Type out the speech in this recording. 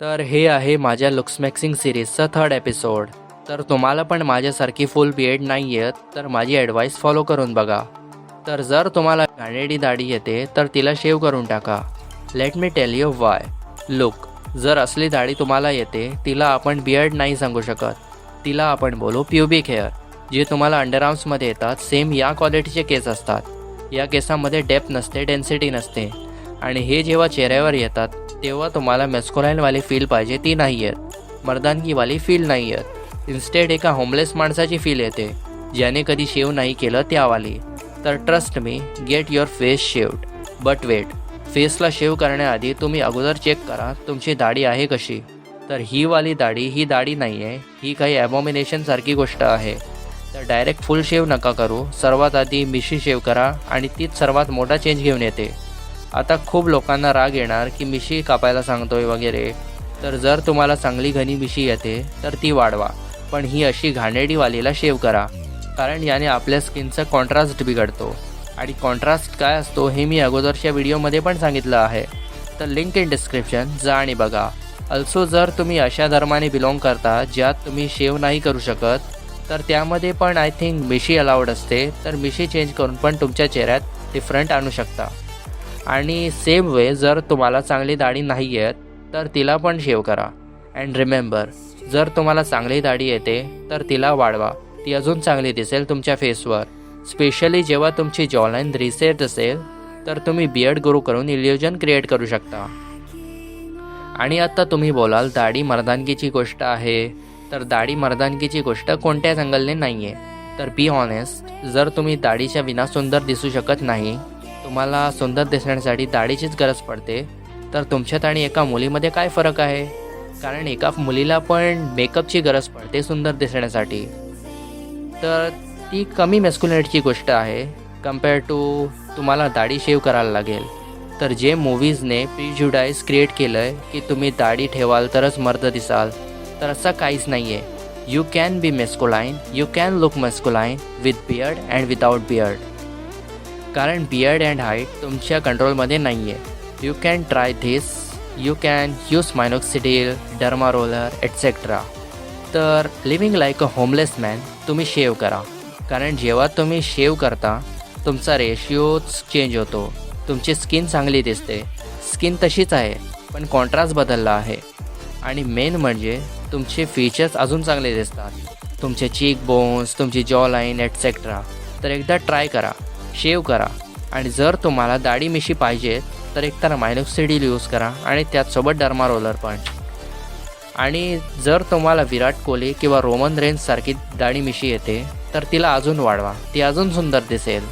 तर हे आहे माझ्या लुक्स मॅक्सिंग सिरीजचा 3rd एपिसोड. तर तुम्हाला पण माझ्यासारखी फुल बियर्ड नाही येत तर माझी ॲडवाईस फॉलो करून बघा. तर जर तुम्हाला घाणेरडी दाढी येते तर तिला शेव करून टाका. Let me tell you Y. Look, जर असली दाढी तुम्हाला येते तिला आपण बियर्ड नाही सांगू शकत. तिला आपण बोलू प्युबिक हेअर. जे तुम्हाला अंडरआर्म्समध्ये येतात सेम या क्वालिटीचे केस असतात. या केसामध्ये डेप्थ नसते, डेन्सिटी नसते आणि हे जेव्हा चेहऱ्यावर येतात तेव्हा तुम्हाला मेस्कुलाईनवाली फील पाहिजे ती नाही येत, मर्दानगीवाली फील नाही येत. इन्स्टेड एका होमलेस माणसाची फील येते ज्याने कधी शेव नाही केलं त्यावाली. तर trust me, get your face shaved. But wait, फेसला शेव करण्याआधी तुम्ही अगोदर चेक करा तुमची दाढी आहे कशी. तर ही वाली दाढी ही दाढी नाही आहे, ही काही ॲबॉमिनेशनसारखी गोष्ट आहे. तर डायरेक्ट फुल शेव नका करू. सर्वात आधी मिशी शेव करा आणि तीच सर्वात मोठा चेंज घेऊन येते. आता खूप लोकांना राग येणार की मिशी कापायला सांगतोय वगैरे. तर जर तुम्हाला चांगली घनी मिशी येते तर ती वाढवा, पण ही अशी घाणेरडीवालीला शेव करा, कारण याने आपल्या स्किनचा कॉन्ट्रास्ट बिघडतो. आणि कॉन्ट्रास्ट काय असतो हे मी अगोदरच्या व्हिडिओमध्ये पण सांगितलं आहे. तर लिंक इन डिस्क्रिप्शन, जा आणि बघा. अल्सो जर तुम्ही अशा धर्माने बिलॉंग करता ज्यात तुम्ही शेव नाही करू शकत तर त्यामध्ये पण आय थिंक मिशी अलाउड असते. तर मिशी चेंज करून पण तुमच्या चेहऱ्यात डिफरंट आणू शकता. आणि सेम वे जर तुम्हाला चांगली दाढी नाही येत तर तिला पण शेव करा. अँड रिमेंबर, जर तुम्हाला चांगली दाढी येते तर तिला वाढवा, ती अजून चांगली दिसेल तुमच्या फेसवर. स्पेशली जेव्हा तुमची जॉलाईन रिसेट असेल तर तुम्ही बियर्ड ग्रो करून इल्युजन क्रिएट करू शकता. आणि आता तुम्ही बोलाल दाढी मर्दानगीची गोष्ट आहे. तर दाढी मर्दानगीची गोष्ट कोणत्याच अँगलने नाही आहे. तर बी ऑनेस्ट, जर तुम्ही दाढीच्या विना सुंदर दिसू शकत नाही, तुम्हाला सुंदर दिसण्यासाठी दाढीचीच गरज पडते, तर तुमच्यात आणि एका मुलीमध्ये काय फरक आहे? कारण एका मुलीला पण मेकअपची गरज पडते सुंदर दिसण्यासाठी. तर ती कमी मॅस्क्युलिनिटीची गोष्ट आहे कम्पेअर टू तुम्हाला दाढी शेव करायला लागेल. तर जे मूवीजने प्रिज्युडाईज क्रिएट केलं आहे की तुम्ही दाढी ठेवाल तरच मर्द दिसाल, तर असं काहीच नाही आहे. You can be masculine, you can look masculine with beard and without beard. कारण बियर्ड अँड हाईट तुमच्या कंट्रोलमध्ये नाही आहे. You can try this, you can use minoxidil, derma roller etcetera. तर living like a homeless man तुम्ही shave करा. कारण जेव्हा तुम्ही शेव करता तुमचा रेशिओच चेंज होतो. तुमची स्किन चांगली दिसते. स्किन तशीच आहे पण कॉन्ट्रास्ट बदलला आहे. आणि मेन म्हणजे तुमचे फीचर्स अजून चांगले दिसतात, तुमचे चीक बोन्स, तुमची जॉ लाईन एट्सेट्रा. तर एकदा ट्राय करा, शेव करा. आणि जर तुम्हाला दाढी मिशी पाहिजे तर एकतर मायनॉक्सिडिल यूज करा आणि त्याचसोबत डर्मा रोलर पण. आणि जर तुम्हाला विराट कोहली किंवा रोमन रेन्ससारखी दाढी मिशी येते तर तिला अजून वाढवा, ती अजून सुंदर दिसेल.